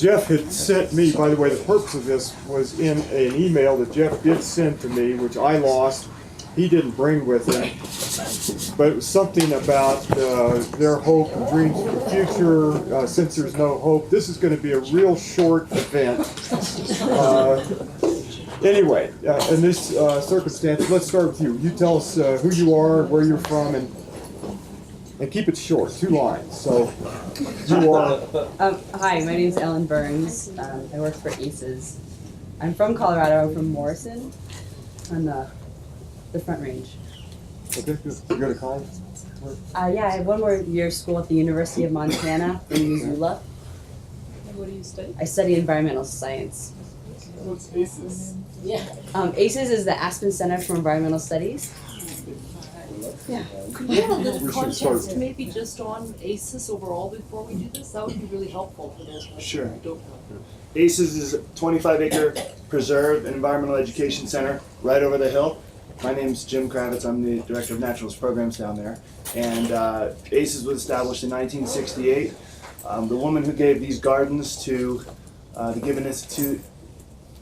Jeff had sent me, by the way, the purpose of this was in an email that Jeff did send to me, which I lost. He didn't bring with him, but it was something about their hope and dreams for the future. Since there's no hope, this is going to be a real short event. Anyway, in this circumstance, let's start with you. You tell us who you are, where you're from, and keep it short, 2 lines. So, you are... Hi, my name is Ellen Burns. I work for ACES. I'm from Colorado. I'm from Morrison, on the Front Range. Okay, good. You go to college? Yeah, I have 1 more year of school at the University of Montana in Missoula. And what do you study? I study environmental science. What's ACES? Yeah. ACES is the Aspen Center for Environmental Studies. Yeah. Could we have a little context maybe just on ACES overall before we do this? That would be really helpful for those who Sure. don't know. ACES is a 25-acre preserve and environmental education center right over the hill. My name's Jim Kravitz. I'm the Director of Naturalist Programs down there. And ACES was established in 1968. The woman who gave these gardens to the Gibbon Institute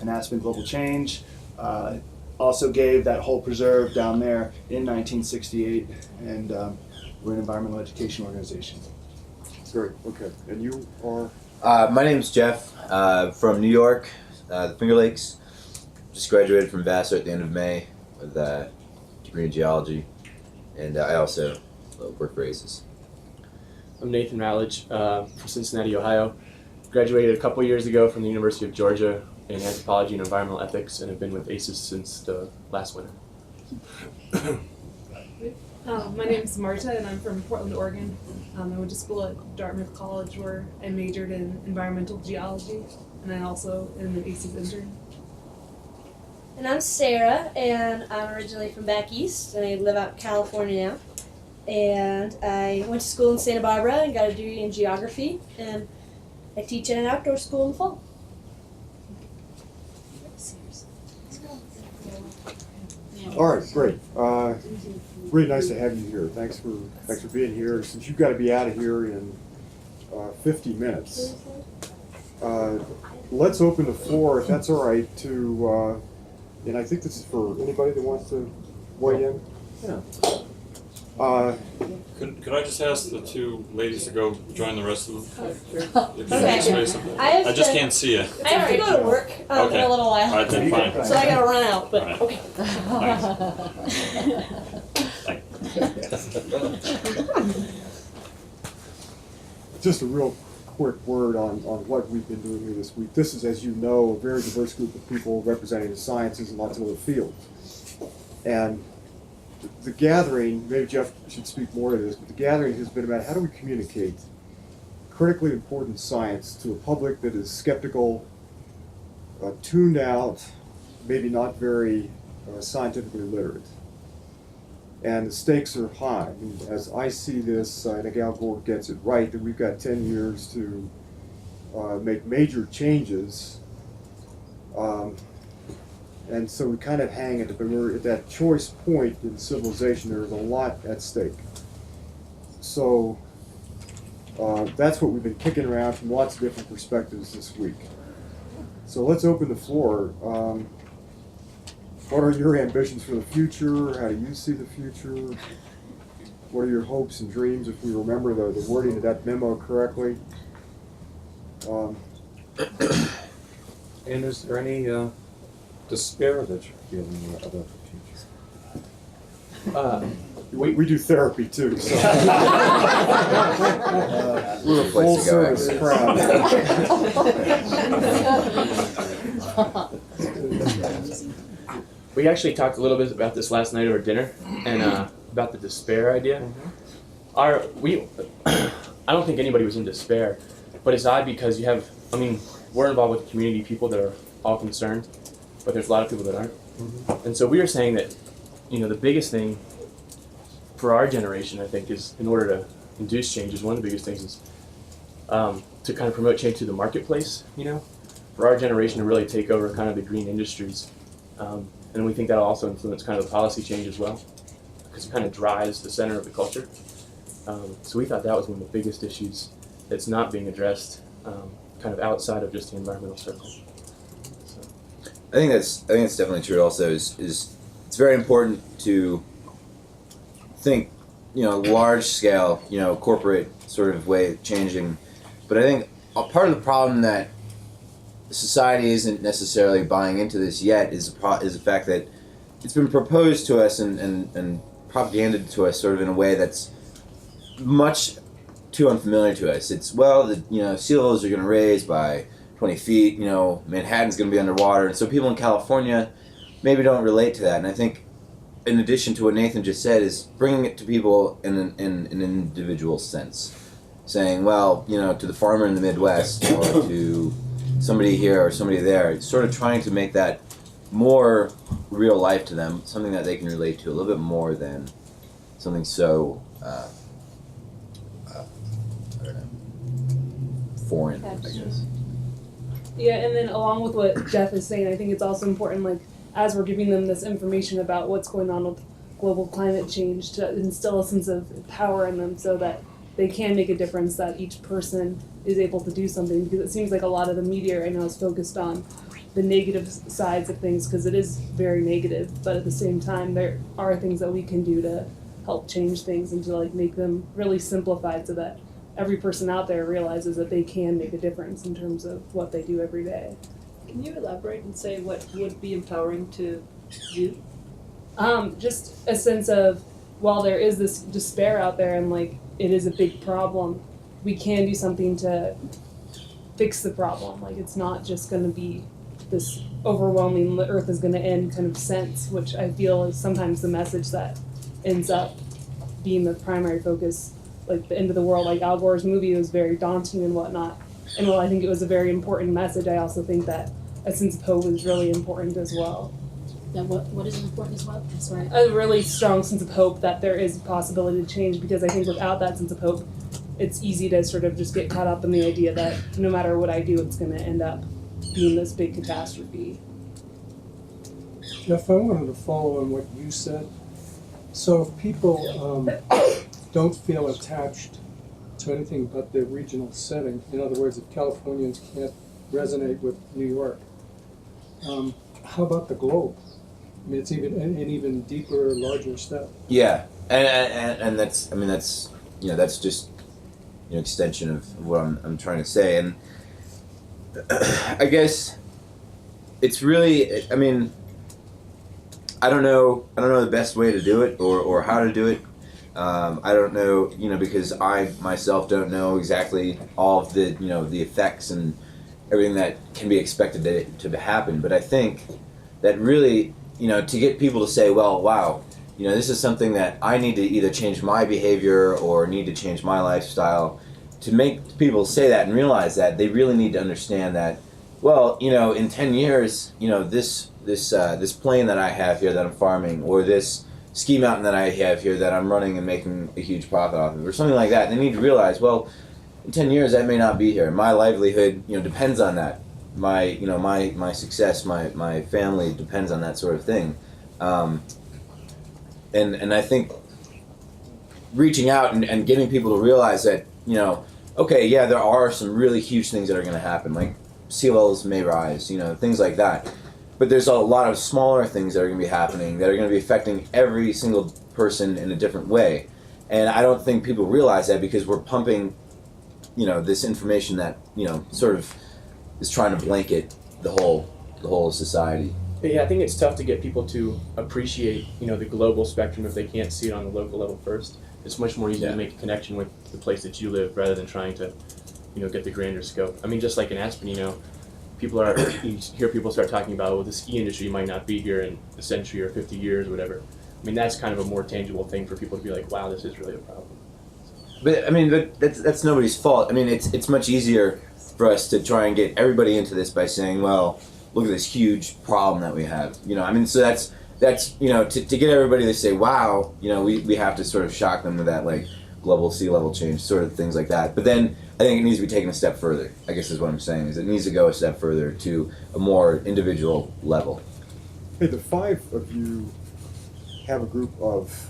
and Aspen Global Change also gave that whole preserve down there in 1968. And we're an environmental education organization. Great, okay. And you are? My name's Jeff, from New York, the Finger Lakes. Just graduated from Vassar at the end of May with a degree in geology, and I also work for ACES. I'm Nathan Rowledge from Cincinnati, Ohio. Graduated a couple years ago from the University of Georgia in anthropology and environmental ethics, and have been with ACES since the last winter. My name is Marta, and I'm from Portland, Oregon. I went to school at Dartmouth College, where I majored in environmental geology, and I also am an ACES intern. And I'm Sarah, and I'm originally from back east, and I live out in California now. And I went to school in Santa Barbara and got a degree in geography, and I teach at an outdoor school in the fall. All right, great. Really nice to have you here. Thanks for being here. Since you've got to be out of here in 50 minutes, let's open the floor, if that's all right, to, and I think this is for anybody that wants to weigh in. Yeah. Could I just ask the 2 ladies to go join the rest of them? If you Okay. have space up there. I I just to- can't see you. I have to go to work in Okay. a little while, All right, then fine. so I gotta run out, but All right. okay. Just a real quick word on what we've been doing here this week. This is, as you know, a very diverse group of people representing the sciences and lots of other fields. And the gathering, maybe Jeff should speak more to this, but the gathering has been about how do we communicate critically important science to a public that is skeptical, tuned out, maybe not very scientifically literate. And the stakes are high. I mean, as I see this, I think Al Gore gets it right, that we've got 10 years to make major changes. And so we kind of hang at it, but we're at that choice point in civilization. There's a lot at stake. So that's what we've been kicking around from lots of different perspectives this week. So let's open the floor. What are your ambitions for the future? How do you see the future? What are your hopes and dreams, if we remember the wording of that memo correctly? And is there any despair that you're feeling about the future? We do therapy too, so we're a full service crowd. We actually talked a little bit about this last night over dinner, and about the despair idea. I don't think anybody was in despair, but it's odd because we're involved with community people that are all concerned, but there's a lot of people that aren't. And so we were saying that, the biggest thing for our generation, I think, is in order to induce change, is one of the biggest things is to kind of promote change through the marketplace, for our generation to really take over kind of the green industries. And we think that'll also influence kind of the policy change as well, because it kind of drives the center of the culture. So we thought that was one of the biggest issues that's not being addressed kind of outside of just the environmental circle. So. I think that's definitely true. Also, is it's very important to think, large scale, corporate sort of way of changing. But I think a part of the problem that society isn't necessarily buying into this yet is the fact that it's been proposed to us and propaganded to us sort of in a way that's much too unfamiliar to us. It's, sea levels are going to raise by 20 feet, Manhattan's going to be underwater, and so people in California maybe don't relate to that. And I think, in addition to what Nathan just said, is bringing it to people in an individual sense. Saying, to the farmer in the Midwest, or to somebody here or somebody there, it's sort of trying to make that more real life to them, something that they can relate to a little bit more than something so, I don't know, foreign, I guess. Yeah, and then along with what Jeff is saying, I think it's also important, like, as we're giving them this information about what's going on with global climate change, to instill a sense of power in them so that they can make a difference, that each person is able to do something, because it seems like a lot of the media right now is focused on the negative sides of things, because it is very negative, but at the same time there are things that we can do to help change things and to like make them really simplified so that every person out there realizes that they can make a difference in terms of what they do every day. Can you elaborate and say what would be empowering to you? Just a sense of, while there is this despair out there and like it is a big problem, we can do something to fix the problem. Like, it's not just going to be this overwhelming the earth is going to end kind of sense, which I feel is sometimes the message that ends up being the primary focus. Like the end of the world, like Al Gore's movie, was very daunting and whatnot. And while I think it was a very important message, I also think that a sense of hope is really important as well. Now, what is important as well? I'm sorry. A really strong sense of hope that there is a possibility to change, because I think without that sense of hope, it's easy to sort of just get caught up in the idea that no matter what I do, it's going to end up being this big catastrophe. Jeff, I wanted to follow on what you said. So if people don't feel attached to anything but their regional setting, in other words, if Californians can't resonate with New York, how about the globe? I mean, it's even an even deeper, larger step. Yeah, and that's that's just extension of what I'm trying to say, and I guess it's really, I don't know the best way to do it or how to do it. I don't know, because I myself don't know exactly all of the the effects and everything that can be expected to happen. But I think that really, to get people to say, well, wow, this is something that I need to either change my behavior or need to change my lifestyle, to make people say that and realize that they really need to understand that, well, in 10 years, this plane that I have here that I'm farming, or this ski mountain that I have here that I'm running and making a huge profit off of, or something like that. They need to realize, well, in 10 years that may not be here. My livelihood, depends on that. My, my success, my family depends on that sort of thing. And I think reaching out and getting people to realize that, okay, yeah, there are some really huge things that are going to happen, like sea levels may rise, things like that. But there's a lot of smaller things that are going to be happening that are going to be affecting every single person in a different way. And I don't think people realize that, because we're pumping, this information that, sort of is trying to blanket the whole society. Yeah, I think it's tough to get people to appreciate, the global spectrum if they can't see it on the local level first. It's much more easy to make a connection with the place that you live rather than trying to, get the grander scope. Just like in Aspen, people you hear people start talking about, well, the ski industry might not be here in a century or 50 years or whatever. That's kind of a more tangible thing for people to be like, wow, this is really a problem. But that's nobody's fault. It's much easier for us to try and get everybody into this by saying, well, look at this huge problem that we have. So that's to get everybody to say, wow, we have to sort of shock them with that, like, global sea level change, sort of things like that. But then I think it needs to be taken a step further, I guess is what I'm saying, is it needs to go a step further to a more individual level. Hey, the five of you have a group of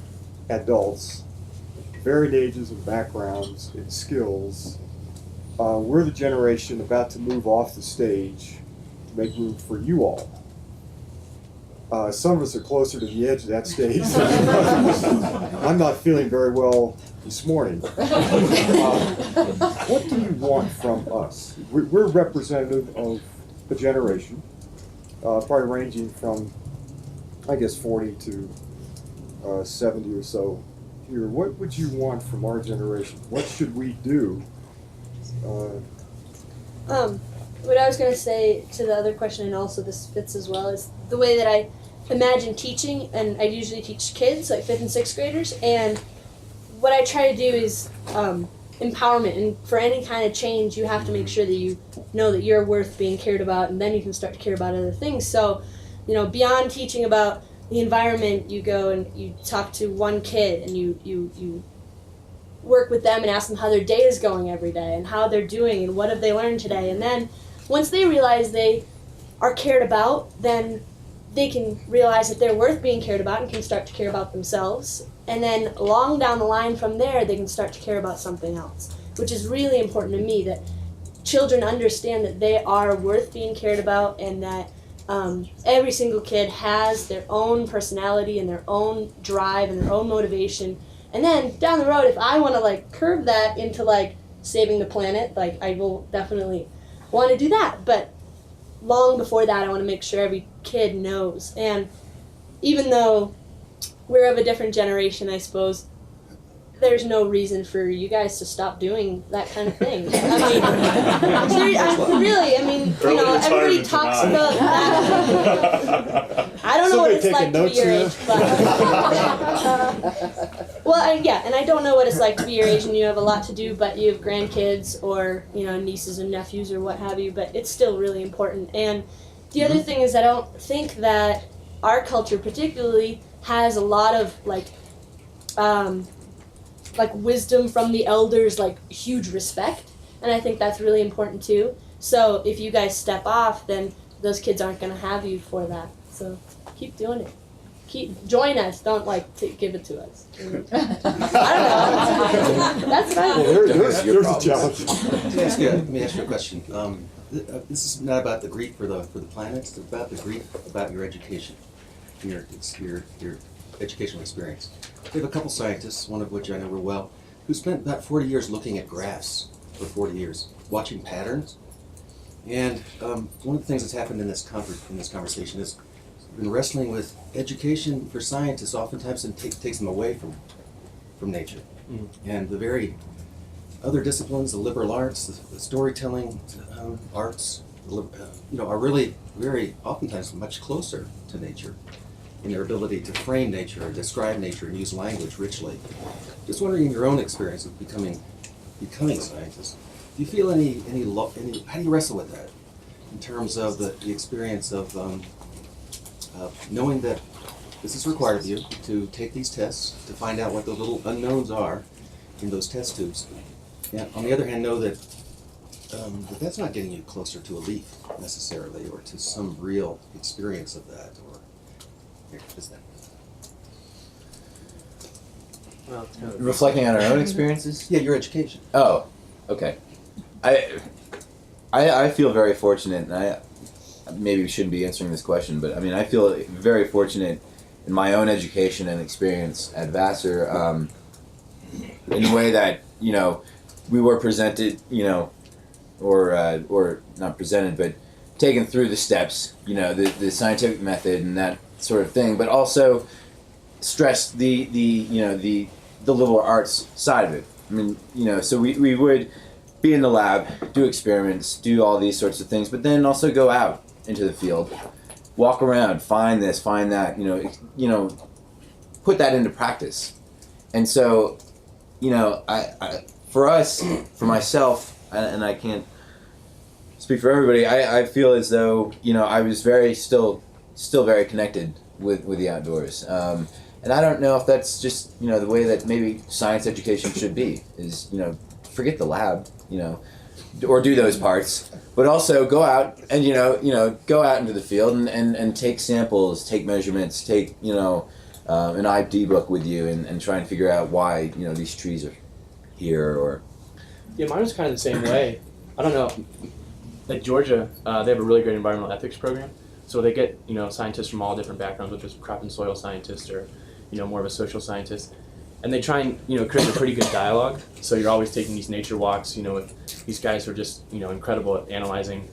adults, varied ages and backgrounds and skills, we're the generation about to move off the stage to make room for you all. Some of us are closer to the edge of that stage. I'm not feeling very well this morning. What do you want from us? We're representative of the generation, probably ranging from, I guess, 40 to 70 or so here. What would you want from our generation? What should we do? What I was going to say to the other question, and also this fits as well, is the way that I imagine teaching, and I usually teach kids, like 5th and 6th graders, and what I try to do is empowerment, and for any kind of change, you have to make sure that you know that you're worth being cared about, and then you can start to care about other things. So, beyond teaching about the environment, you go and you talk to one kid, and you work with them and ask them how their day is going every day, and how they're doing, and what have they learned today, and then once they realize they are cared about, then they can realize that they're worth being cared about and can start to care about themselves. And then long down the line from there, they can start to care about something else, which is really important to me, that children understand that they are worth being cared about, and that every single kid has their own personality and their own drive and their own motivation. And then down the road, if I want to curve that into saving the planet, I will definitely want to do that. But long before that, I want to make sure every kid knows. And even though we're of a different generation, I suppose, there's no reason for you guys to stop doing that kind of thing. Everybody talks about that. I don't know what it's like to be your age, but and I don't know what it's like to be your age and you have a lot to do, but you have grandkids or nieces and nephews or what have you. But it's still really important. And the other thing is, I don't think that our culture particularly has a lot of wisdom from the elders, huge respect, and I think that's really important too. So if you guys step off, then those kids aren't going to have you for that. So keep doing it. Join us. Don't give it to us. I don't know. That's right. Well, there's a challenge. Let me ask you a question. This is not about the grief for the planet. It's about the grief about your education, your educational experience. We have a couple scientists, one of which I know real well, who spent about 40 years looking at graphs for 40 years, watching patterns. And one of the things that's happened in this conversation is we've been wrestling with education for scientists. Oftentimes it takes them away from nature. And the very other disciplines, the liberal arts, the storytelling arts, are really very oftentimes much closer to nature in their ability to frame nature, or describe nature, and use language richly. Just wondering, in your own experience of becoming scientists, do you feel any how do you wrestle with that in terms of the experience of knowing that this is required of you to take these tests to find out what the little unknowns are in those test tubes, and on the other hand know that that's not getting you closer to a leaf necessarily, or to some real experience of that, or is that? Well, it's kind of Reflecting on our own experiences? Yeah, your education. Oh, okay. I feel very fortunate, and I maybe shouldn't be answering this question, but I feel very fortunate in my own education and experience at Vassar, in a way that we were presented, or not presented, but taken through the steps, the scientific method and that sort of thing, but also stress the liberal arts side of it. So we would be in the lab, do experiments, do all these sorts of things, but then also go out into the field, walk around, find this, find that, put that into practice. And so, I for us, for myself, and I can't speak for everybody, I feel as though, I was still very connected with the outdoors. And I don't know if that's just, the way that maybe science education should be, is, forget the lab, or do those parts, but also go out and, go out into the field and take samples, take measurements, take, an ID book with you and try and figure out why, these trees are here, or... Yeah, mine was kind of the same way. I don't know. At Georgia, they have a really great environmental ethics program. So they get, scientists from all different backgrounds, whether it's crop and soil scientist or, more of a social scientist. And they try and, create a pretty good dialogue. So you're always taking these nature walks, with these guys who are just, incredible at analyzing,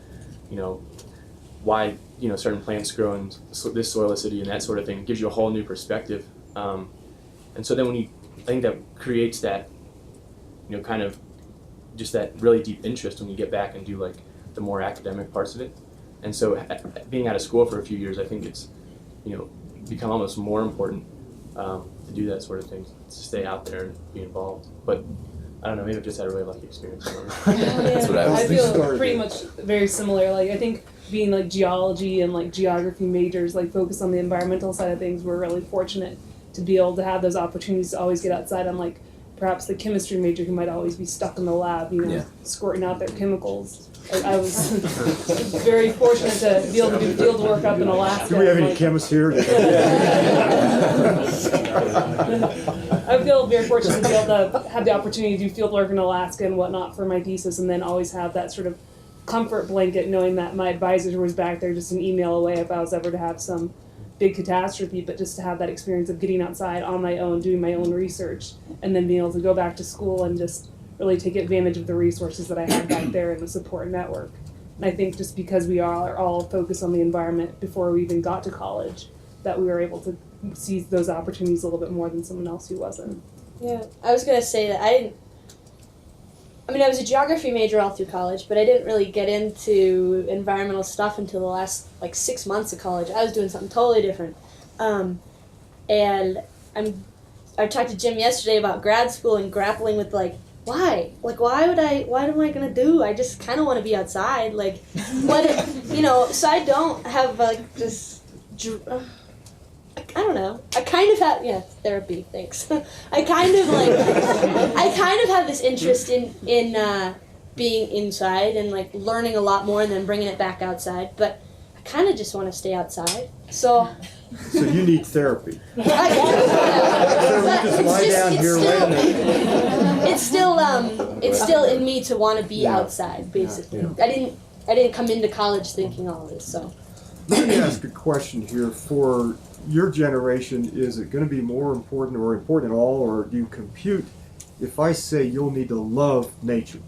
why, certain plants grow in this soil acidity and that sort of thing. It gives you a whole new perspective. And so then I think that creates that, kind of just that really deep interest when you get back and do like the more academic parts of it. And so being out of school for a few years, I think it's, become almost more important to do that sort of thing, to stay out there and be involved. But I don't know, maybe I've just had a really lucky experience. That's what I was I thinking. feel pretty much very similar. Like I think being like geology and like geography majors, like focused on the environmental side of things, we're really fortunate to be able to have those opportunities to always get outside. Unlike perhaps the chemistry major who might always be stuck in the lab, squirting out their chemicals. I was very fortunate to be able to do field work up in Alaska. Do we have any chemists here? I feel very fortunate to be able to have the opportunity to do field work in Alaska and whatnot for my thesis, and then always have that sort of comfort blanket knowing that my advisor was back there just an email away if I was ever to have some big catastrophe, but just to have that experience of getting outside on my own, doing my own research, and then being able to go back to school and just really take advantage of the resources that I had back there in the support network. And I think just because we are all focused on the environment before we even got to college, that we were able to seize those opportunities a little bit more than someone else who wasn't. Yeah, I was going to say that I was a geography major all through college, but I didn't really get into environmental stuff until the last 6 months of college. I was doing something totally different. And I talked to Jim yesterday about grad school and grappling with why? What am I gonna do? I just kind of want to be outside. So I don't have this. I don't know. I kind of have therapy. Thanks. I kind of have this interest in being inside and learning a lot more and then bringing it back outside. But I kind of just want to stay outside. So you need therapy. Just lie down here. It's still in me to want to be outside. Basically, I didn't come into college thinking all this. So let me ask a question here. For your generation, is it going to be more important or important at all, or do you compute if I say you'll need to love nature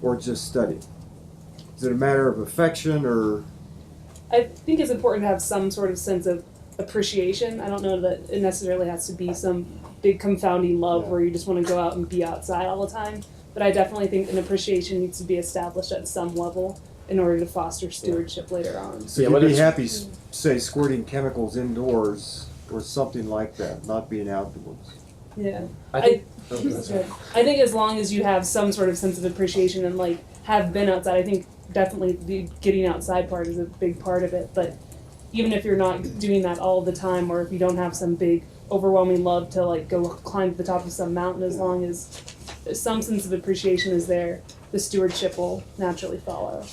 or just study? Is it a matter of affection or? I think it's important to have some sort of sense of appreciation. I don't know that it necessarily has to be some big confounding love where you just want to go out and be outside all the time. But I definitely think an appreciation needs to be established at some level in order to foster stewardship later on. So you'd be happy, say, squirting chemicals indoors or something like that, not being outdoors. Yeah. I think as long as you have some sort of sense of appreciation and have been outside, I think definitely the getting outside part is a big part of it. But even if you're not doing that all the time, or if you don't have some big overwhelming love to go climb to the top of some mountain, as long as some sense of appreciation is there, the stewardship will naturally follow.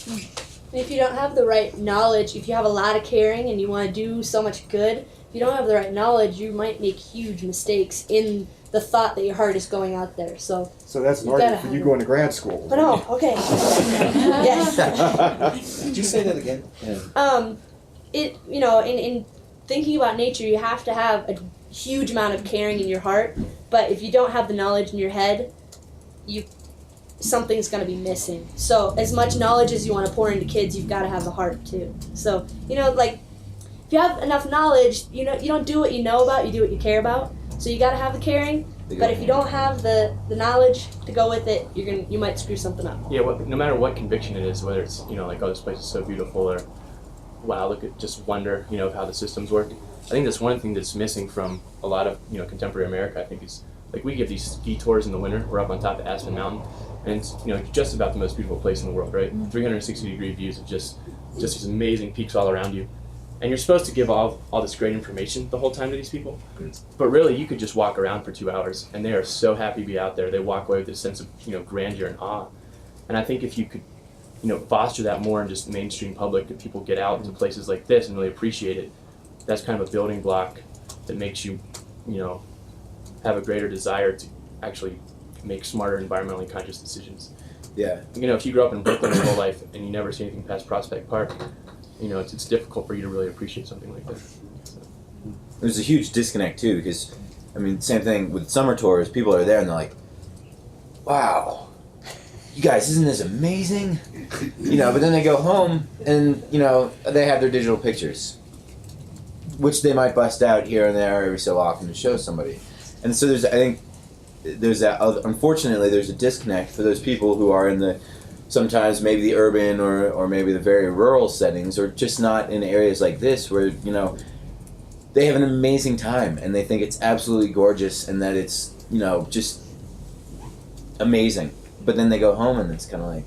If you don't have the right knowledge, if you have a lot of caring and you want to do so much good, if you don't have the right knowledge, you might make huge mistakes in the thought that your heart is going out there. So that's an argument for you going to grad school. But okay. Yes. Did you say that again? Yeah. In thinking about nature, you have to have a huge amount of caring in your heart. But if you don't have the knowledge in your head, something's going to be missing. So as much knowledge as you want to pour into kids, you've got to have the heart too. So if you have enough knowledge, you don't do what you know about, you do what you care about. So you got to have the caring. But if you don't have the knowledge to go with it, you might screw something up. Yeah, no matter what conviction it is, whether it's oh, this place is so beautiful, or wow, just wonder of how the systems work. I think that's one thing that's missing from a lot of contemporary America. I think is we give these ski tours in the winter. We're up on top of Aspen Mountain, and it's just about the most beautiful place in the world, right? 360-degree views of just these amazing peaks all around you. And you're supposed to give all this great information the whole time to these people. But really, you could just walk around for 2 hours, and they are so happy to be out there. They walk away with this sense of grandeur and awe. And I think if you could foster that more in just mainstream public, if people get out to places like this and really appreciate it, that's kind of a building block that makes you have a greater desire to actually make smarter environmentally conscious decisions. Yeah. You know, if you grew up in Brooklyn your whole life and you never see anything past Prospect Park, you know, it's difficult for you to really appreciate something like that. So. There's a huge disconnect too, because I mean, same thing with summer tours. People are there and they're like, "Wow, you guys, isn't this amazing?" You know, but then they go home and you know they have their digital pictures, which they might bust out here and there every so often to show somebody. And so I think there's that. Unfortunately, there's a disconnect for those people who are in the sometimes maybe the urban or maybe the very rural settings, or just not in areas like this where you know. They have an amazing time and they think it's absolutely gorgeous and that it's, you know, just amazing. But then they go home and it's kind of like,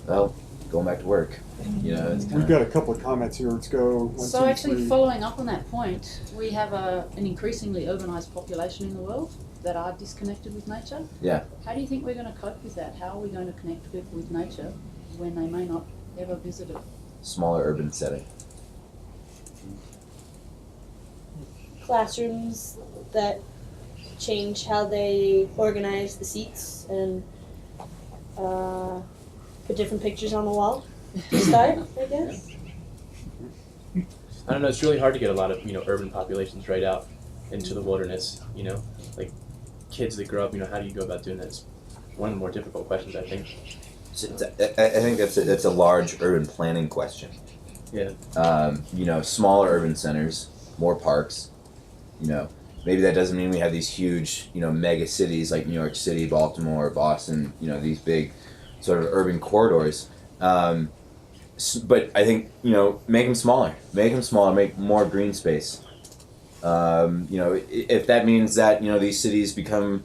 well, going back to work. You know, it's We've got a couple of comments here. Let's go. One, So two, actually, three. following up on that point, we have an increasingly urbanised population in the world that are disconnected with nature. Yeah. How do you think we're going to cope with that? How are we going to connect people with nature when they may not ever visit it? Smaller urban setting. Classrooms that change how they organize the seats and put different pictures on the wall to start, I guess. I don't know, it's really hard to get a lot of, you know, urban populations right out into the wilderness, you know, like kids that grow up, you know, how do you go about doing that? It's one of the more difficult questions, I think. I think that's a large urban planning question. Yeah. You know, smaller urban centers, more parks. You know, maybe that doesn't mean we have these huge, you know, mega cities like New York City, Baltimore, Boston. You know, these big sort of urban corridors. But I think, you know, make them smaller. Make more green space. You know, if that means that, you know, these cities become,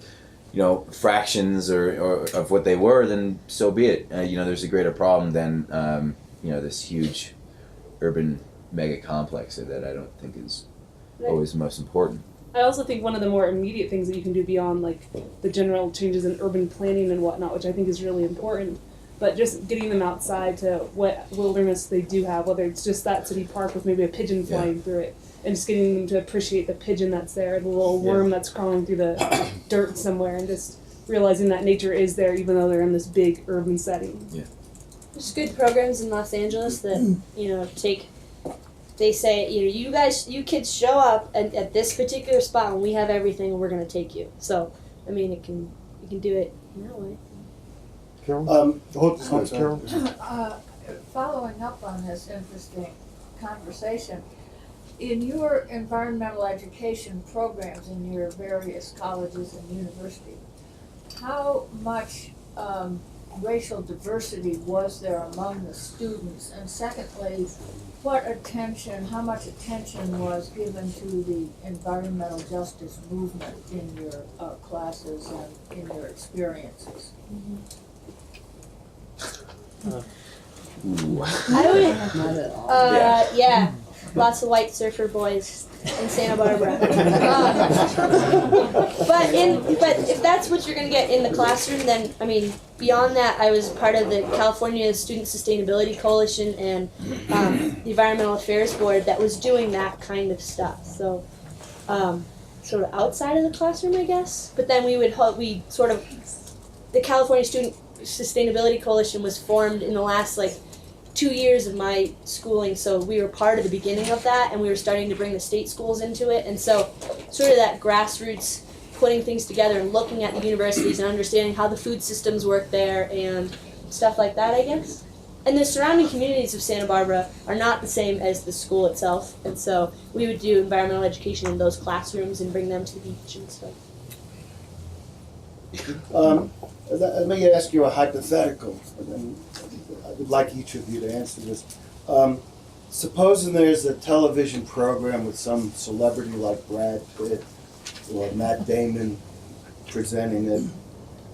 you know, fractions or of what they were, then so be it. You know, there's a greater problem than, you know, this huge urban mega complex that I don't think is always the most important. I also think one of the more immediate things that you can do beyond like the general changes in urban planning and whatnot, which I think is really important, but just getting them outside to what wilderness they do have, whether it's just that city park with maybe a pigeon flying through it, and just getting them to appreciate the pigeon that's there, the little worm that's crawling through the dirt somewhere, and just realizing that nature is there even though they're in this big urban setting. Yeah. There's good programs in Los Angeles that, you know, they say, you know, you kids show up at this particular spot and we have everything and we're going to take you. So, I mean, you can do it in that way. Carol? Carol? Following up on this interesting conversation, in your environmental education programs in your various colleges and universities, how much racial diversity was there among the students? And secondly, how much attention was given to the environmental justice movement in your classes and in your experiences? I would, Not at all. yeah, lots of white surfer boys in Santa Barbara. But if that's what you're going to get in the classroom, then, I mean, beyond that, I was part of the California Student Sustainability Coalition and the Environmental Affairs Board that was doing that kind of stuff. So, sort of outside of the classroom, I guess. But then the California Student Sustainability Coalition was formed in the last, 2 years of my schooling, so we were part of the beginning of that, and we were starting to bring the state schools into it, and so sort of that grassroots putting things together and looking at the universities and understanding how the food systems work there and stuff like that, I guess. And the surrounding communities of Santa Barbara are not the same as the school itself, and so we would do environmental education in those classrooms and bring them to the beach and stuff. Let me ask you a hypothetical, and I would like each of you to answer this. Supposing there's a television program with some celebrity like Brad Pitt or Matt Damon presenting it,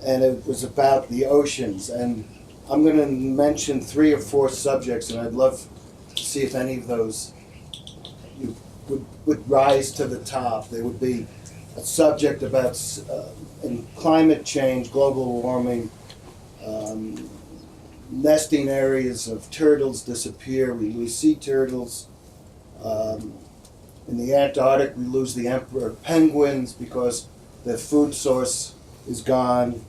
and it was about the oceans, and I'm going to mention 3 or 4 subjects, and I'd love to see if any of those would rise to the top. There would be a subject about in climate change, global warming, nesting areas of turtles disappear, we lose sea turtles. In the Antarctic, we lose the emperor penguins because their food source is gone.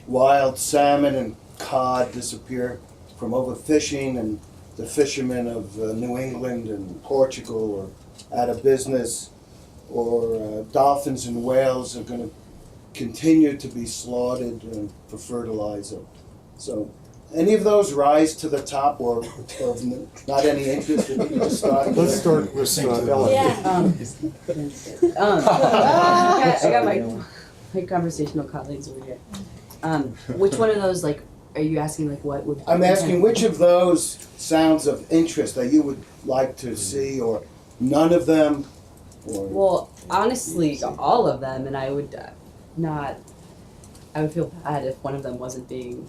wild salmon and cod disappear from overfishing, and the fishermen of New England and Portugal are out of business, or dolphins and whales are going to continue to be slaughtered for fertilizer. So, any of those rise to the top, or of not any interest? If you could just start. Let's start with Ellen. I got my conversational colleagues over here. Which one of those, like, are you asking, like, what would... I'm asking which of those sounds of interest that you would like to see, or none of them, or... Well, honestly, all of them, and I would I would feel bad if one of them wasn't being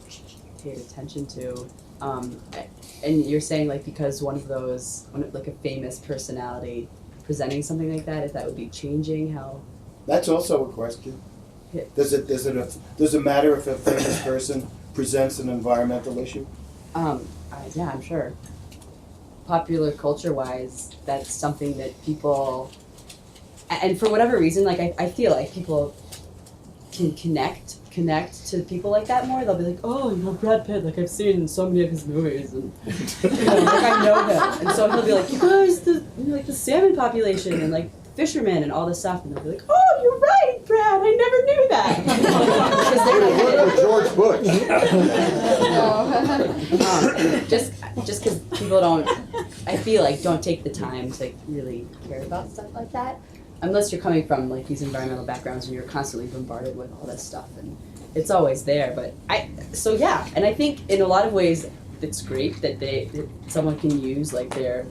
paid attention to. And you're saying, like, because one of those, like a famous personality presenting something like that, if that would be changing how... That's also a question. Yeah. Does it matter if a famous person presents an environmental issue? Yeah, I'm sure. Popular culture-wise, that's something that people, and for whatever reason, like I feel like people can connect to people like that more. They'll be like, oh, you know, Brad Pitt, like I've seen so many of his movies, and you know, like I know him, and so he'll be like, you guys, the salmon population, and like fishermen and all this stuff, and they'll be like, oh, you're right, Brad, I never knew that. What about George Bush? Just because people don't, I feel like, don't take the time to like, really care about stuff like that, unless you're coming from like these environmental backgrounds and you're constantly bombarded with all this stuff, and it's always there. But and I think in a lot of ways it's great that someone can use like their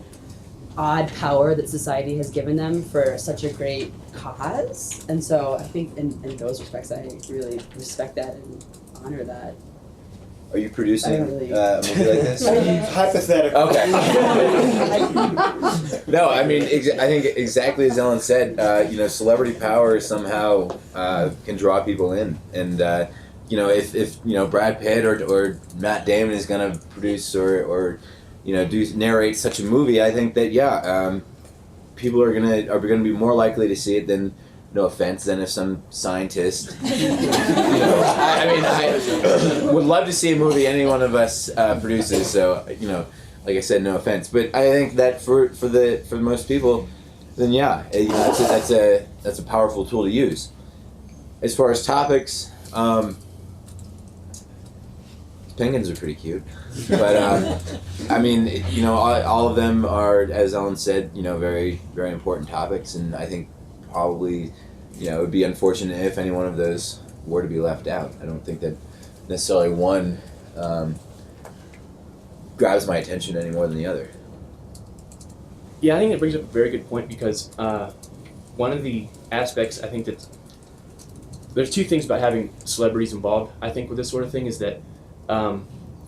odd power that society has given them for such a great cause, and so I think in those respects I really respect that and honor that. Are you producing a movie like this? Hypothetical. Okay. No, I mean, I think exactly as Ellen said, celebrity power somehow can draw people in. And, if Brad Pitt or Matt Damon is going to produce or narrate such a movie, I think that, people are gonna be more likely to see it than, no offense, than if some scientist. I would love to see a movie any one of us produces. So like I said, no offense, but I think that for most people, then that's a powerful tool to use. As far as topics, penguins are pretty cute, but all of them are, as Ellen said, very very important topics, and I think probably, it would be unfortunate if any one of those were to be left out. I don't think that necessarily one grabs my attention any more than the other. Yeah, I think it brings up a very good point, because one of the aspects I think that there's two things about having celebrities involved, I think, with this sort of thing, is that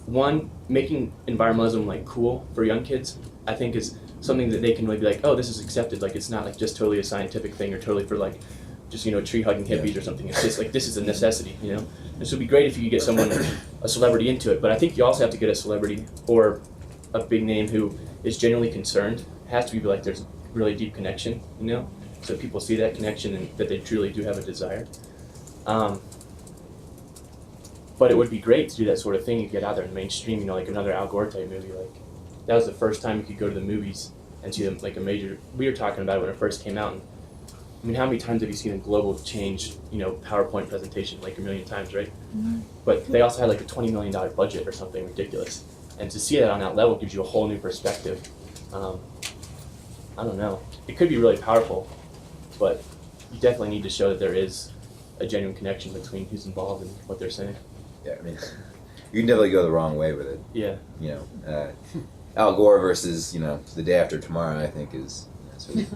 one, making environmentalism like cool for young kids, I think, is something that they can really be like, oh, this is accepted. Like, it's not like just totally a scientific thing or totally for like just tree hugging hippies or something. It's just like, this is a necessity, And so it'd be great if you could get someone, a celebrity, into it. But I think you also have to get a celebrity or a big name who is genuinely concerned. It has to be like there's really deep connection, so people see that connection and that they truly do have a desire. But it would be great to do that sort of thing and get out there in the mainstream, like another Al Gore type movie. Like, that was the first time you could go to the movies and see them, like a major. We were talking about it when it first came out. And, I mean, how many times have you seen a global change, PowerPoint presentation? Like a million times, right? Mm-hmm. But they also had like a $20 million budget or something ridiculous. And to see that on that level gives you a whole new perspective. I don't know. It could be really powerful, but you definitely need to show that there is a genuine connection between who's involved and what they're saying. Yeah, I mean, you can definitely go the wrong way with it. Yeah. Al Gore versus, the day after tomorrow, I think is you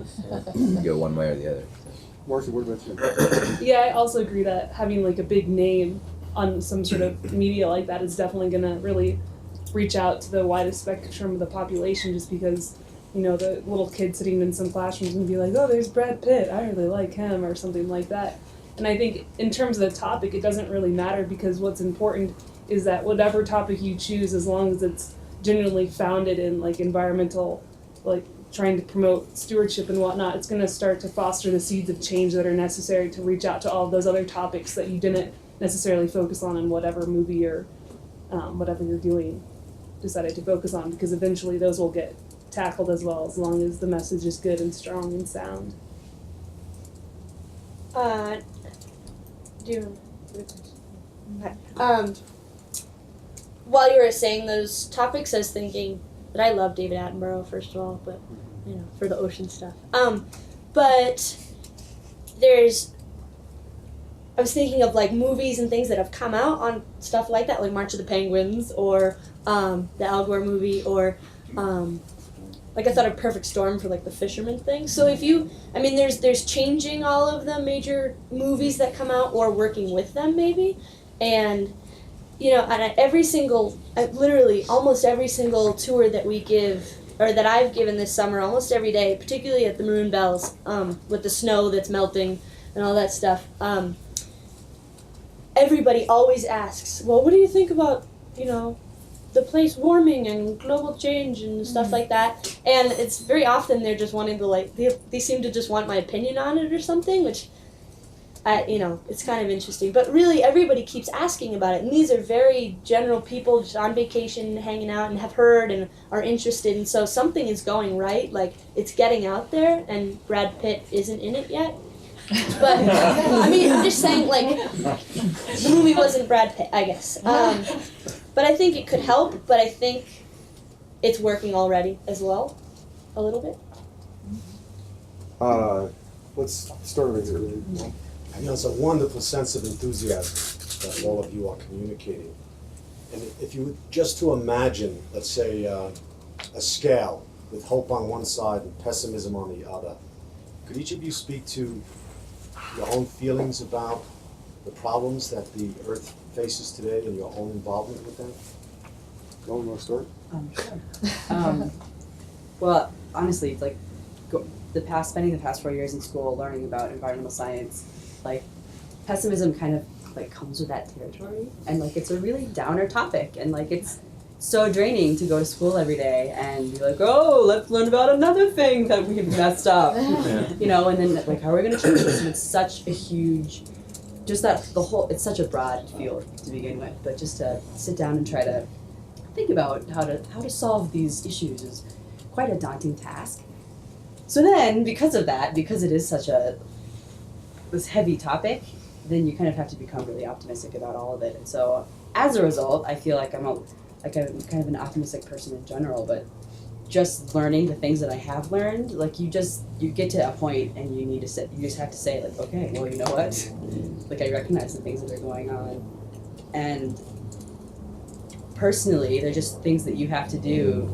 go one way or the other. Marcy, what about you? Yeah, I also agree that having like a big name on some sort of media like that is definitely going to really reach out to the widest spectrum of the population, just because, the little kid sitting in some classrooms and be like, oh, there's Brad Pitt, I really like him, or something like that. And I think in terms of the topic, it doesn't really matter, because what's important is that whatever topic you choose, as long as it's genuinely founded in like environmental, like trying to promote stewardship and whatnot, it's going to start to foster the seeds of change that are necessary to reach out to all of those other topics that you didn't necessarily focus on in whatever movie or whatever you're doing decided to focus on, because eventually those will get tackled as well, as long as the message is good and strong and sound. Do you okay. While you were saying those topics, I was thinking that I love David Attenborough, first of all, but for the ocean stuff. But I was thinking of like movies and things that have come out on stuff like that, like March of the Penguins or the Al Gore movie, or like I thought of Perfect Storm for like the fisherman thing. So there's changing all of the major movies that come out or working with them maybe, and literally almost every single tour that we give or that I've given this summer, almost every day, particularly at the Maroon Bells, with the snow that's melting and all that stuff. Everybody always asks, well, what do you think about, the place warming and global change and stuff like that? And it's very often they're just wanting to they seem to just want my opinion on it or something, which, it's kind of interesting. But really, everybody keeps asking about it. And these are very general people just on vacation, hanging out, and have heard and are interested. And so something is going right. Like, it's getting out there, and Brad Pitt isn't in it yet. But, I'm just saying, the movie wasn't Brad Pitt, I guess. But I think it could help, but I think it's working already as well, a little bit. Let's start with you. It's a wonderful sense of enthusiasm that all of you are communicating. And if you were just to imagine, let's say, a scale with hope on one side and pessimism on the other, could each of you speak to your own feelings about the problems that the Earth faces today and your own involvement with them? No one want to start? Sure. Well, honestly, it's like spending the past 4 years in school learning about environmental science, pessimism kind of comes with that territory, and it's a really downer topic, and it's so draining to go to school every day and be like, oh, let's learn about another thing that we've messed up, and then how are we going to change this? And it's such a huge, it's such a broad field to begin with, but just to sit down and try to think about how to solve these issues is quite a daunting task. So then, because of that, because it is such this heavy topic, then you kind of have to become really optimistic about all of it. And so, as a result, I feel like I'm kind of an optimistic person in general, but just learning the things that I have learned, you get to a point and you just have to say, okay, well, you know what? I recognize the things that are going on. And personally, they're just things that you have to do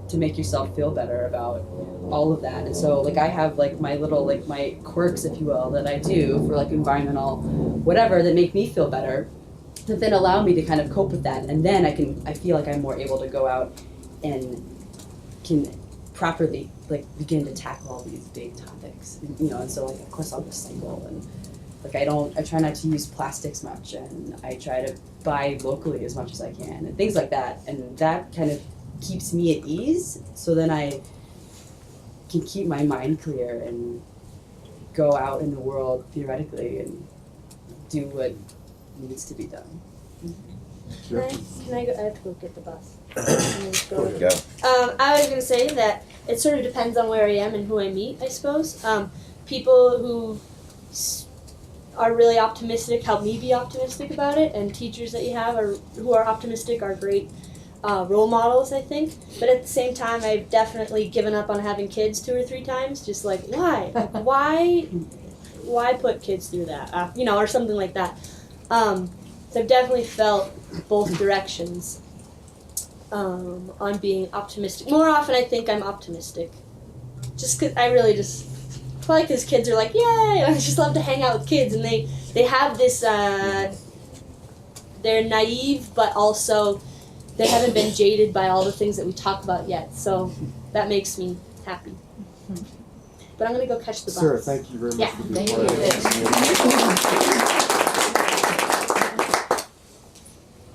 to make yourself feel better about all of that. And so I have my little my quirks, if you will, that I do for environmental whatever that make me feel better, that then allow me to kind of cope with that. And then I feel like I'm more able to go out and can properly begin to tackle all these big topics. And so of course I'll recycle, and I try not to use plastics much, and I try to buy locally as much as I can and things like that. And that kind of keeps me at ease, so then I can keep my mind clear and go out in the world theoretically and do what needs to be done. Can I go? I have to go get the bus. Go. I was going to say that it sort of depends on where I am and who I meet, I suppose. People who are really optimistic help me be optimistic about it, and teachers that you have who are optimistic are great role models, I think. But at the same time, I've definitely given up on having kids 2 or 3 times. Just why? Why put kids through that? Or something like that. So I've definitely felt both directions on being optimistic. More often, I think I'm optimistic. Just because I really just probably because kids are yay! I just love to hang out with kids, and they have this. They're naive, but also they haven't been jaded by all the things that we talk about yet. So that makes me happy. But I'm gonna go catch the bus. Sarah, thank you very much for being part of this.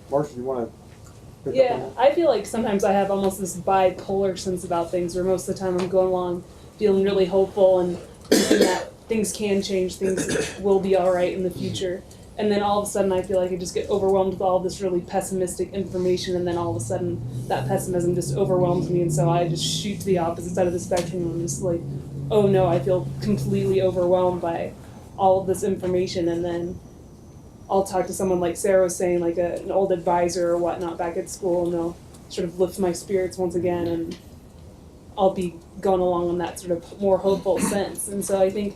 Marcia, you want to pick up on that? I feel like sometimes I have almost this bipolar sense about things, where most of the time I'm going along feeling really hopeful and thinking that things can change, things will be all right in the future. and then all of a sudden I feel like I just get overwhelmed with all this really pessimistic information, and then all of a sudden that pessimism just overwhelms me, and so I just shoot to the opposite side of the spectrum, and I'm just like, oh no, I feel completely overwhelmed by all of this information. And then I'll talk to someone like Sarah was saying, like an old advisor or whatnot back at school, and they'll sort of lift my spirits once again, and I'll be going along in that sort of more hopeful sense. And so I think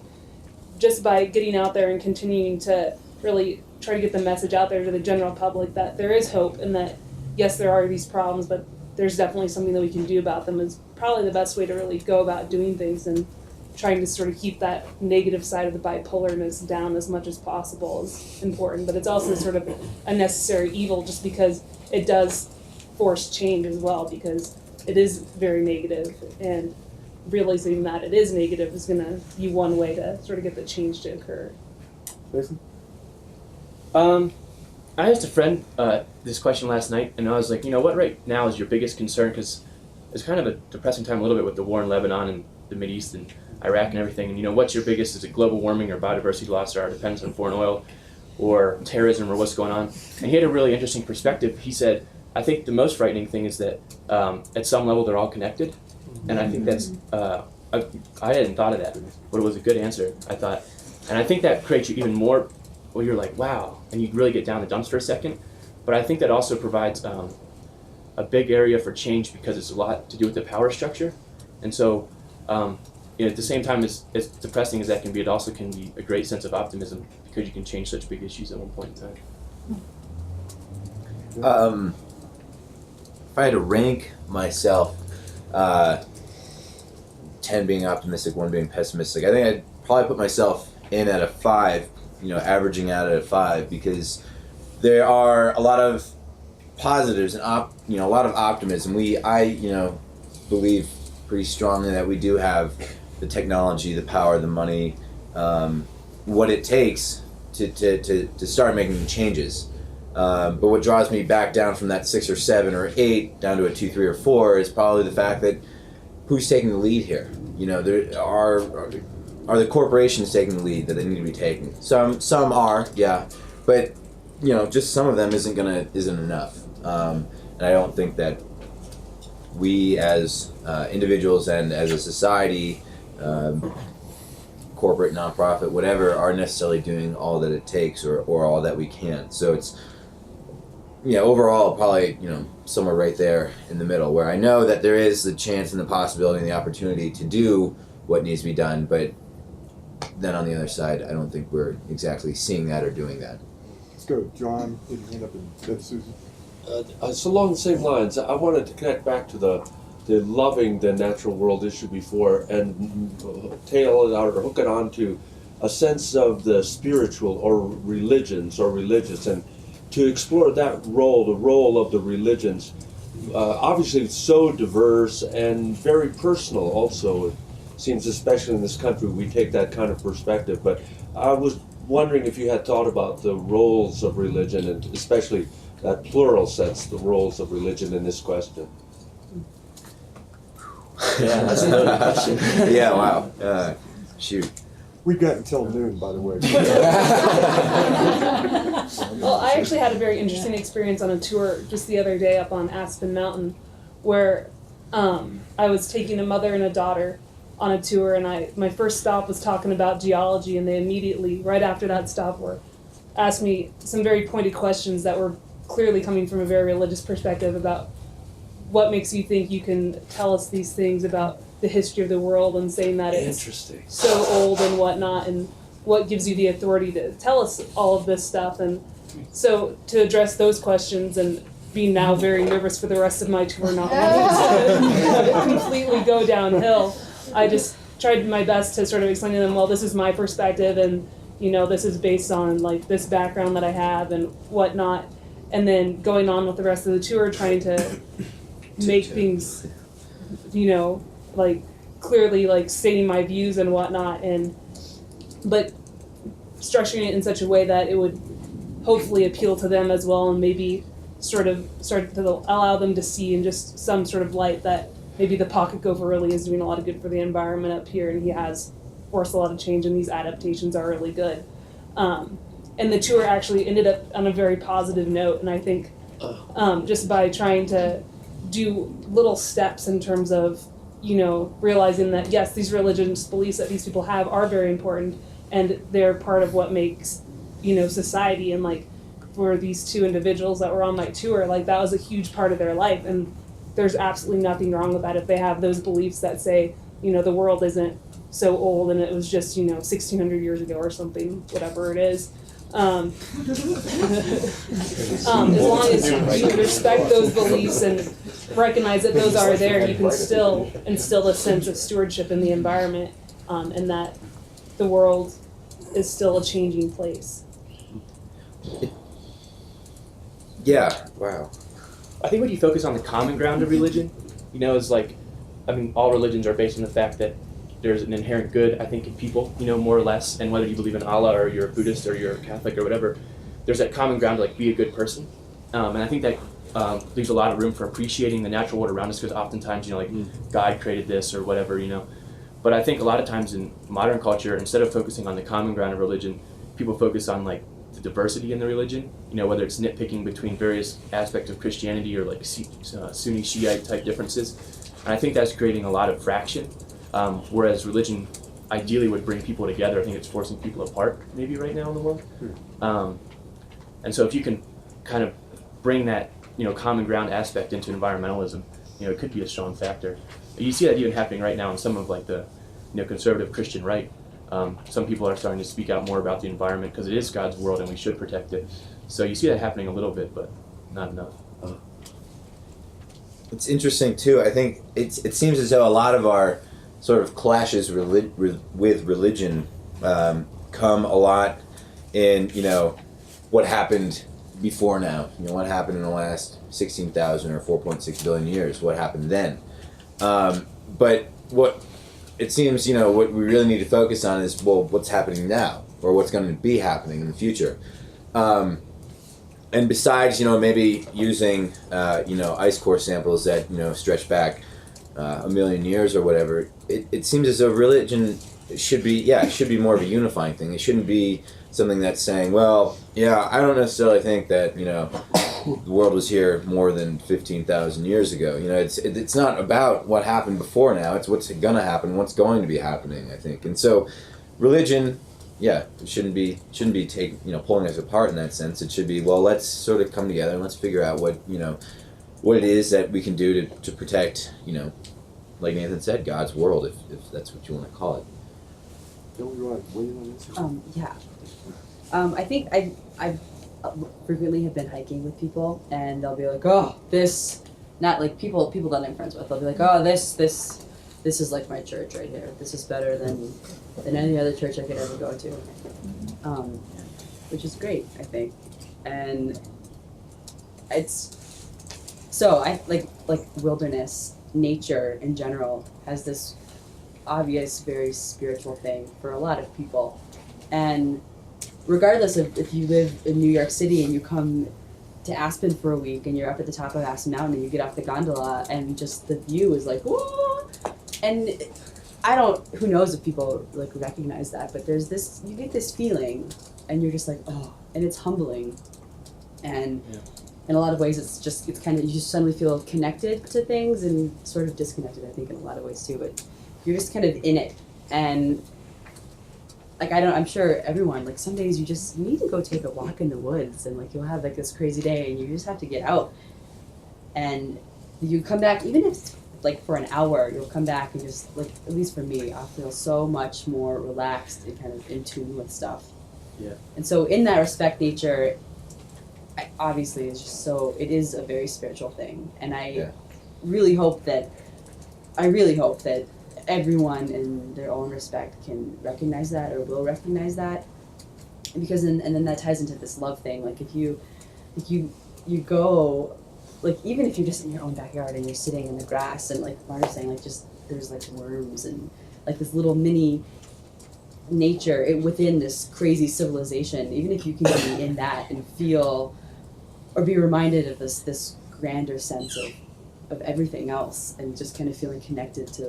just by getting out there and continuing to really try to get the message out there to the general public that there is hope, and that yes, there are these problems, but there's definitely something that we can do about them, is probably the best way to really go about doing things, and trying to sort of keep that negative side of the bipolarness down as much as possible is important. But it's also sort of a necessary evil, just because it does force change as well, because it is very negative, and realizing that it is negative is going to be one way to sort of get the change to occur. Jason? I asked a friend this question last night, and I was like, what right now is your biggest concern? Because it's kind of a depressing time a little bit with the war in Lebanon and the Mideast and Iraq and everything. And what's your biggest? Is it global warming or biodiversity loss or our dependence on foreign oil or terrorism or what's going on? And he had a really interesting perspective. He said, I think the most frightening thing is that at some level they're all connected. And I think that's, I hadn't thought of that, but it was a good answer, I thought. And I think that creates you even more, well, you're like, wow, and you really get down the dumps for a second. But I think that also provides a big area for change, because it's a lot to do with the power structure. And so, at the same time, as depressing as that can be, it also can be a great sense of optimism, because you can change such big issues at one point in time. If I had to rank myself, 10 being optimistic, 1 being pessimistic, I think I'd probably put myself in at a 5, averaging out at a 5, because there are a lot of positives and a lot of optimism. I believe pretty strongly that we do have the technology, the power, the money, what it takes to start making changes. But what draws me back down from that 6 or 7 or 8 down to a 2, 3, or 4 is probably the fact that who's taking the lead here? There are the corporations taking the lead that they need to be taking? Some are, yeah, but just some of them isn't enough. And I don't think that we as individuals and as a society, corporate, nonprofit, whatever, are necessarily doing all that it takes or all that we can. So it's overall probably somewhere right there in the middle, where I know that there is the chance and the possibility and the opportunity to do what needs to be done, but then on the other side, I don't think we're exactly seeing that or doing that. Let's go, John. Put your hand up, and then Susan. It's along the same lines. I wanted to connect back to the loving the natural world issue before, and tail it out or hook it on to a sense of the spiritual or religions or religious, and to explore that role, the role of the religions. Obviously it's so diverse and very personal also. It seems, especially in this country, we take that kind of perspective. But I was wondering if you had thought about the roles of religion, and especially that plural sense, the roles of religion in this question. Yeah, that's another question. Yeah, wow. Shoot. We've got until noon, by the way. Well, I actually had a very interesting experience on a tour just the other day up on Aspen Mountain, where I was taking a mother and a daughter on a tour, and my first stop was talking about geology, and they immediately, right after that stop, asked me some very pointed questions that were clearly coming from a very religious perspective about what makes you think you can tell us these things about the history of the world, and saying that it's so old and whatnot, and what gives you the authority to tell us all of this stuff. And so to address those questions, and being now very nervous for the rest of my tour, not wanting to completely go downhill, I just tried my best to sort of explain to them, well, this is my perspective, and this is based on like this background that I have and whatnot, and then going on with the rest of the tour, trying to make things, like clearly like stating my views and whatnot, but structuring it in such a way that it would hopefully appeal to them as well, and maybe sort of start to allow them to see in just some sort of light that maybe the pocket gopher really is doing a lot of good for the environment up here, and he has forced a lot of change, and these adaptations are really good. and the tour actually ended up on a very positive note. And I think just by trying to do little steps in terms of, you know, realizing that yes, these religious beliefs that these people have are very important, and they're part of what makes, you know, society. And like for these two individuals that were on my tour, like that was a huge part of their life, and there's absolutely nothing wrong with that if they have those beliefs that say, you know, the world isn't so old and it was just, you know, 1600 years ago or something, whatever it is. As long as you respect those beliefs and recognize that those are there, you can still instill a sense of stewardship in the environment, and that the world is still a changing place. Yeah. Wow. I think when you focus on the common ground of religion, you know, is like, I mean, all religions are based on the fact that there's an inherent good, I think, in people, you know, more or less, and whether you believe in Allah or you're a Buddhist or you're a Catholic or whatever, there's that common ground to like be a good person. And I think that leaves a lot of room for appreciating the natural world around us, because oftentimes, you know, like God created this or whatever, you know. But I think a lot of times in modern culture, instead of focusing on the common ground of religion, people focus on like the diversity in the religion, you know, whether it's nitpicking between various aspects of Christianity or like Sunni Shiite type differences. And I think that's creating a lot of fraction, whereas religion ideally would bring people together. I think it's forcing people apart maybe right now in the world. And so if you can kind of bring that, you know, common ground aspect into environmentalism, you know, it could be a strong factor. You see that even happening right now in some of like the, you know, conservative Christian right. Some people are starting to speak out more about the environment because it is God's world and we should protect it. So you see that happening a little bit, but not enough. It's interesting too. I think it seems as though a lot of our sort of clashes with religion come a lot in, you know, what happened before now. You know, what happened in the last 16,000 or 4.6 billion years. What happened then? But what it seems, you know, what we really need to focus on is, well, what's happening now, or what's going to be happening in the future. And besides, you know, maybe using, you know, ice core samples that, you know, stretch back a million years or whatever, it seems as though religion should be more of a unifying thing. It shouldn't be something that's saying, well, yeah, I don't necessarily think that, you know, the world was here more than 15,000 years ago. You know, it's not about what happened before now. It's what's going to happen, what's going to be happening, I think. And so religion, yeah, it shouldn't be pulling us apart in that sense. It should be, well, let's sort of come together and let's figure out what it is that we can do to protect, you know, like Nathan said, God's world, if that's what you want to call it. Bill, you want to weigh in on this? Yeah. I think I frequently have been hiking with people, and they'll be like, oh, this, not like people that I'm friends with, they'll be like, oh, this is like my church right here. This is better than any other church I could ever go to. Which is great, I think. And it's, so I like wilderness, nature in general has this obvious, very spiritual thing for a lot of people. And regardless of if you live in New York City and you come to Aspen for a week and you're up at the top of Aspen Mountain and you get off the gondola and just the view is like, whoa! And who knows if people like recognize that, but there's this, you get this feeling and you're just like, oh, and it's humbling. And in a lot of ways it's kind of, you just suddenly feel connected to things and sort of disconnected, I think, in a lot of ways too, but you're just kind of in it. And like, I'm sure everyone, like some days you just need to go take a walk in the woods and like you'll have like this crazy day and you just have to get out. And you come back, even if like for an hour, you'll come back and just like, at least for me, I'll feel so much more relaxed and kind of in tune with stuff. Yeah. And so in that respect, nature, obviously is just so, it is a very spiritual thing. And I really hope that everyone in their own respect can recognize that or will recognize that, because and then that ties into this love thing. Like if you go, like even if you're just in your own backyard and you're sitting in the grass and like Marta's saying, like just there's like worms and like this little mini nature within this crazy civilization, even if you can be in that and feel or be reminded of this grander sense of everything else and just kind of feeling connected to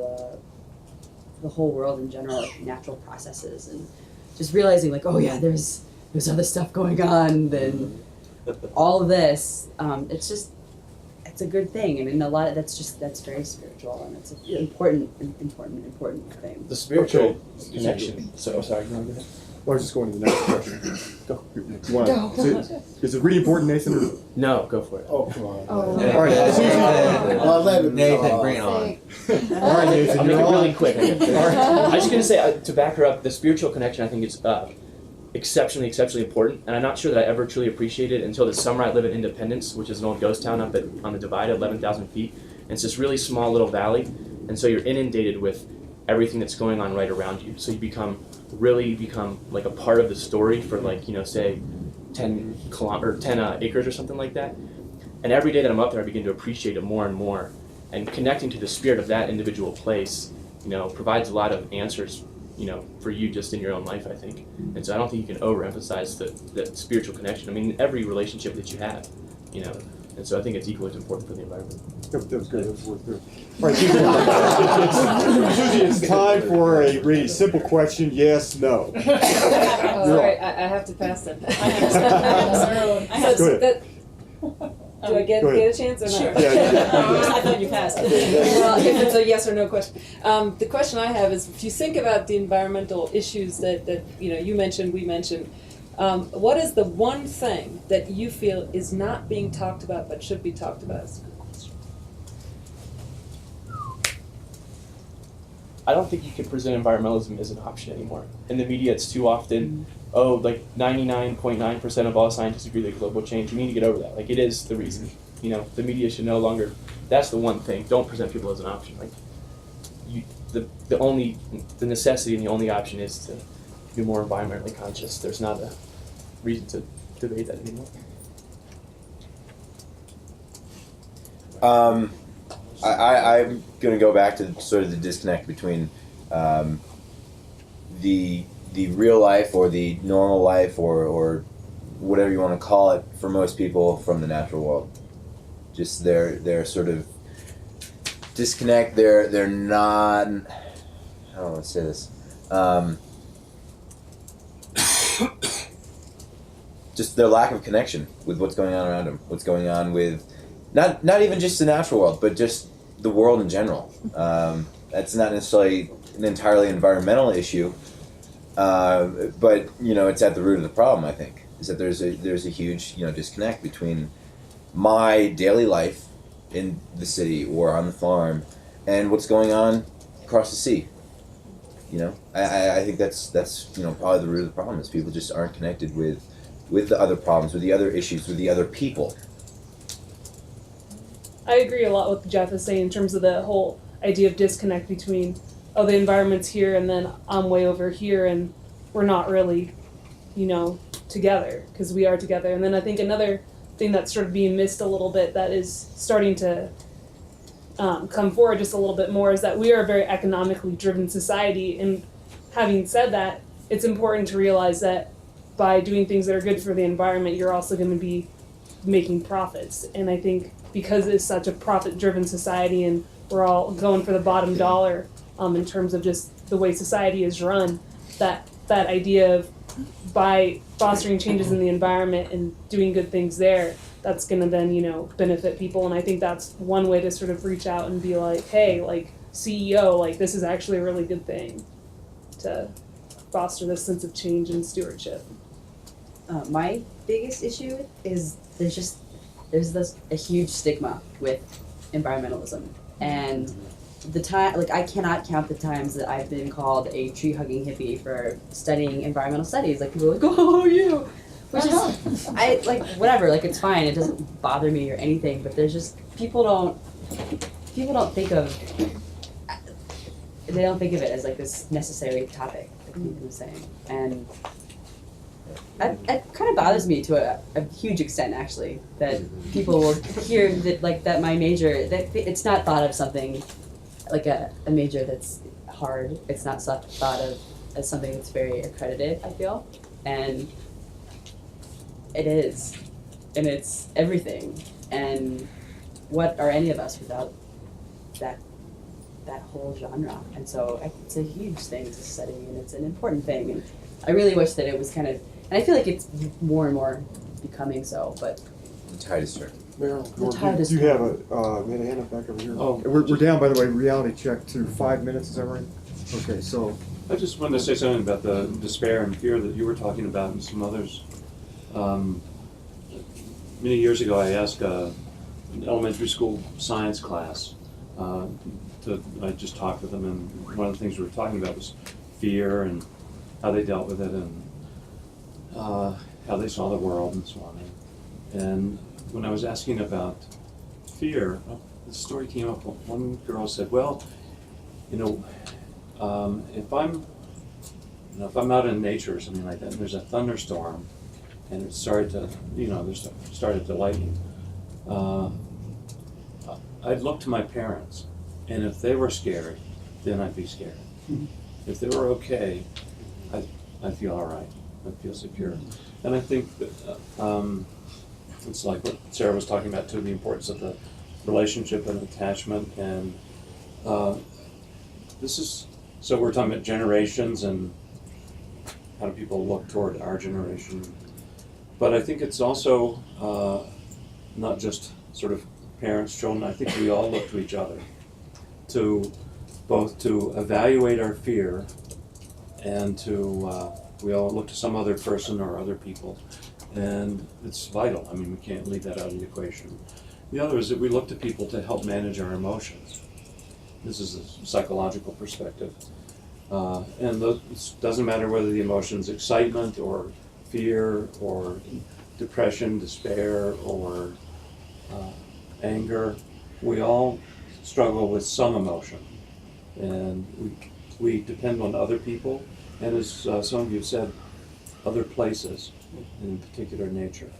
the whole world in general, like natural processes, and just realizing like, oh yeah, there's there's other stuff going on than all of this. It's a good thing, and in a lot of that's very spiritual, and it's an important thing. The spiritual Okay. connection. So sorry, you want to go ahead? Well, I was just going to the next question. Go. You want is it really important, Nathan? Or? No, go for it. Oh, come on. All right, Susie. Well, let him Nathan, talk. bring it on. All right, Nathan. I'll make You're it on. really quick. I was just going to say, to back her up, the spiritual connection I think is exceptionally important, and I'm not sure that I ever truly appreciated it until this summer. I live in Independence, which is an old ghost town up on the divide at 11,000 feet, and it's this really small little valley, and so you're inundated with everything that's going on right around you. So you become like a part of the story for say 10 acres or something like that. And every day that I'm up there, I begin to appreciate it more and more. And connecting to the spirit of that individual place, provides a lot of answers, for you just in your own life, I think. And so I don't think you can overemphasize the spiritual connection. I mean, every relationship that you have, and so I think it's equally as important for the environment. That was good. That was worth it. All right, Susie, it's time for a really simple question: yes, no. Oh, You're sorry, on. I have to pass them. Go ahead. Do I get a chance or not? Sure. Yeah. I thought you passed. Well, if it's a yes or no question. The question I have is, if you think about the environmental issues that you mentioned, we mentioned, what is the one thing that you feel is not being talked about but should be talked about? I don't think you can present environmentalism as an option anymore. In the media, it's too often, 99.9% of all scientists agree that global change. You need to get over that. Like, it is the reason. The media should no longer. That's the one thing. Don't present people as an option. Like, the necessity and the only option is to be more environmentally conscious. There's not a reason to debate that anymore. I'm going to go back to sort of the disconnect between the real life or the normal life or whatever you want to call it for most people from the natural world. Just their sort of disconnect. They're not. I don't want to say this. Just their lack of connection with what's going on around them. What's going on with not even just the natural world, but just the world in general. That's not necessarily an entirely environmental issue, but it's at the root of the problem. I think is that there's a huge disconnect between my daily life in the city or on the farm and what's going on across the sea. I think that's probably the root of the problem is people just aren't connected with the other problems, with the other issues, with the other people. I agree a lot with what Jeff is saying in terms of the whole idea of disconnect between, the environment's here and then I'm way over here and we're not really, together, because we are together. And then I think another thing that's sort of being missed a little bit that is starting to come forward just a little bit more is that we are a very economically driven society. And having said that, it's important to realize that by doing things that are good for the environment, you're also going to be making profits. And I think because it's such a profit-driven society and we're all going for the bottom dollar in terms of just the way society is run, that idea of by fostering changes in the environment and doing good things there, that's going to then, benefit people. And I think that's one way to sort of reach out and be like, hey, like CEO, like this is actually a really good thing to foster this sense of change and stewardship. My biggest issue is there's a huge stigma with environmentalism, and I cannot count the times that I've been called a tree hugging hippie for studying environmental studies. Like, people are like, oh, you, which is whatever. Like, it's fine. It doesn't bother me or anything. But there's just people don't think of it as like this necessary topic. Like Nathan was saying, and it kind of bothers me to a huge extent, actually, that people will hear that my major, that it's not thought of something like a major that's hard. It's not thought of as something that's very accredited, I feel, and it is, and it's everything. And what are any of us without that whole genre? And so it's a huge thing to study, and it's an important thing. And I really wish that it was kind of And I feel like it's more and more becoming so, but The tide is turning. the tide is Do you have we had a hand up back over here? Oh. We're down, by the way, reality check to 5 minutes, is that right? Okay, so, I just wanted to say something about the despair and fear that you were talking about and some others. Many years ago, I asked an elementary school science class. I just talked with them, and one of the things we were talking about was fear and how they dealt with it and how they saw the world and so on. And when I was asking about fear, the story came up. One girl said, "Well, if I'm out in nature or something like that, and there's a thunderstorm, and it started to lightning, I'd look to my parents, and if they were scared, then I'd be scared. If they were okay, I'd feel all right. I'd feel secure." And I think that it's like what Sarah was talking about too, the importance of the relationship and attachment, and so we're talking about generations and how do people look toward our generation. But I think it's also not just sort of parents, children. I think we all look to each other to both to evaluate our fear and to we all look to some other person or other people, and it's vital. I mean, we can't leave that out of the equation. The other is that we look to people to help manage our emotions. This is a psychological perspective. And it doesn't matter whether the emotion's excitement or fear or depression, despair, or anger. We all struggle with some emotion. And we depend on other people, and as some of you said, other places, and in particular nature,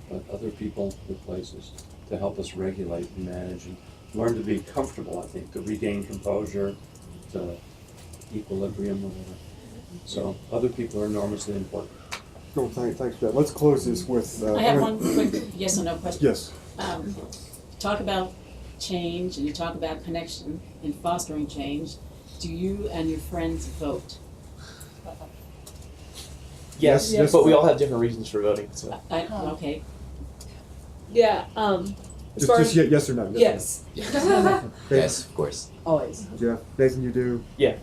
but other people and places to help us regulate and manage and learn to be comfortable, I think, to regain composure, to equilibrium, whatever. So other people are enormously important. no, thanks, Jeff. Let's close this with. I have one quick yes or no question. Yes. Talk about change, and you talk about connection and fostering change. Do you and your friends vote? Yes, Yes. but we all have different reasons for voting. So. Okay. Yeah. As far Just as yes or no? yes. Yes, of course. always. Jeff, Nathan, you do? Yeah.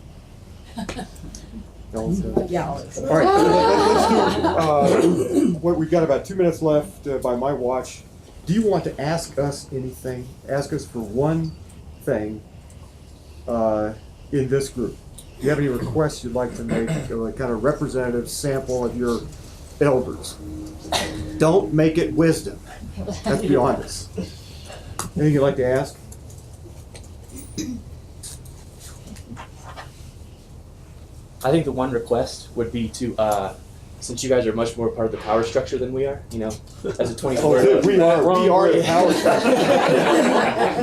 Ellen said? Yeah, always. All right, let's do, we've got about 2 minutes left by my watch. Do you want to ask us anything? Ask us for one thing in this group. Do you have any requests you'd like to make, or a kind of representative sample of your elders? Don't make it wisdom. Let's be honest. Anything you'd like to ask? I think the one request would be to, since you guys are much more part of the power structure than we are, as a 24. We are the power structure.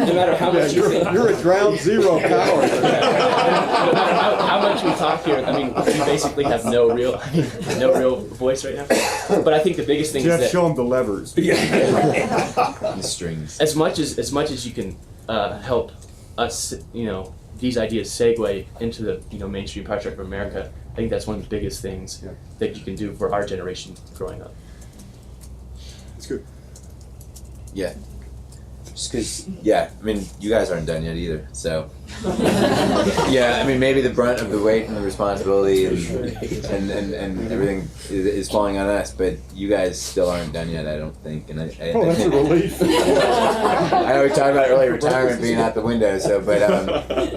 No matter how much you're a ground zero power. No matter how much we talk here, I mean, we basically have no real voice right now. But I think the biggest thing Jeff, is that show them the levers. The strings. as much as you can help us, these ideas segue into the mainstream power structure of America. I think that's one of the biggest things that you can do for our generation growing up. It's good. Yeah. Just because, I mean, you guys aren't done yet either, so. Yeah, I mean, maybe the brunt of the weight and the responsibility and everything is falling on us, but you guys still aren't done yet, I don't think. And that's a relief. I know we talked about early retirement being out the window, so, but,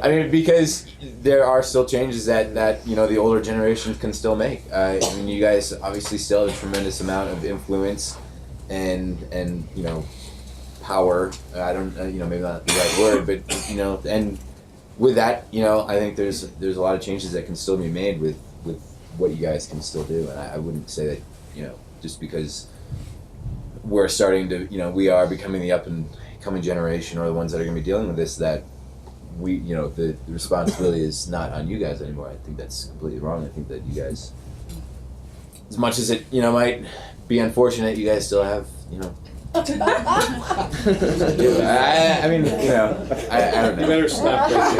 I mean, because there are still changes that the older generations can still make. I mean, you guys obviously still have a tremendous amount of influence and power. I don't, maybe not the right word, but and with that, I think there's a lot of changes that can still be made with what you guys can still do, and I wouldn't say that just because we're starting to we are becoming the up and coming generation or the ones that are going to be dealing with this, that we the responsibility is not on you guys anymore. I think that's completely wrong. I think that you guys, as much as it might be unfortunate, you guys still have I mean, you know, I don't know. You better stop right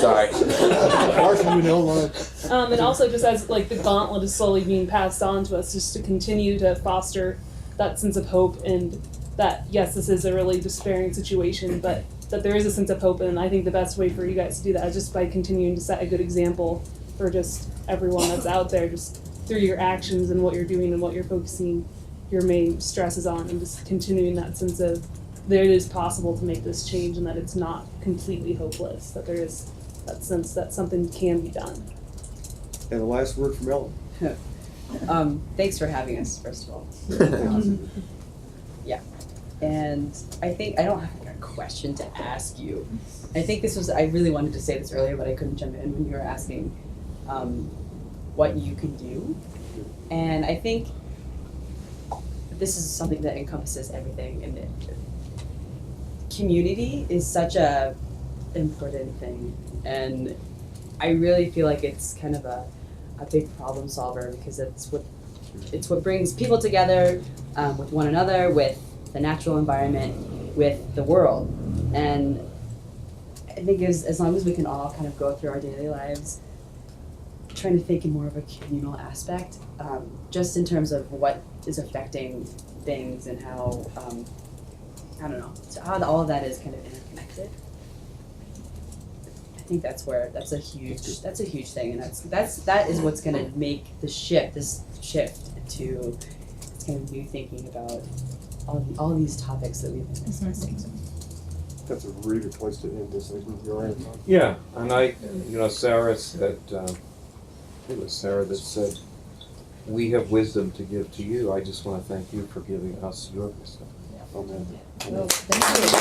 Sorry. And also just as like the gauntlet is slowly being passed on to us, just to continue to foster that sense of hope and that yes, this is a really despairing situation, but that there is a sense of hope. And I think the best way for you guys to do that is just by continuing to set a good example for just everyone that's out there, just through your actions and what you're doing and what you're focusing your main stresses on, and just continuing that sense of that it is possible to make this change and that it's not completely hopeless, that there is that sense that something can be done. And the last word from Ellen. Thanks for having us, first of all. Yeah. And I think I don't have a question to ask you. I think I really wanted to say this earlier, but I couldn't jump in when you were asking what you can do. And I think this is something that encompasses everything, and community is such a important thing, and I really feel like it's kind of a big problem solver, because it's what brings people together with one another, with the natural environment, with the world. And I think as long as we can all kind of go through our daily lives trying to think in more of a communal aspect, just in terms of what is affecting things and how, I don't know, so how all of that is kind of interconnected. I think that's a huge thing, and that is what's gonna make this shift to this kind of new thinking about all of these topics that we've been discussing. So. That's a really good place to end this. Yeah, and Sarah said, it was Sarah that said, we have wisdom to give to you. I just want to thank you for giving us your wisdom. Amen. Well, thank you.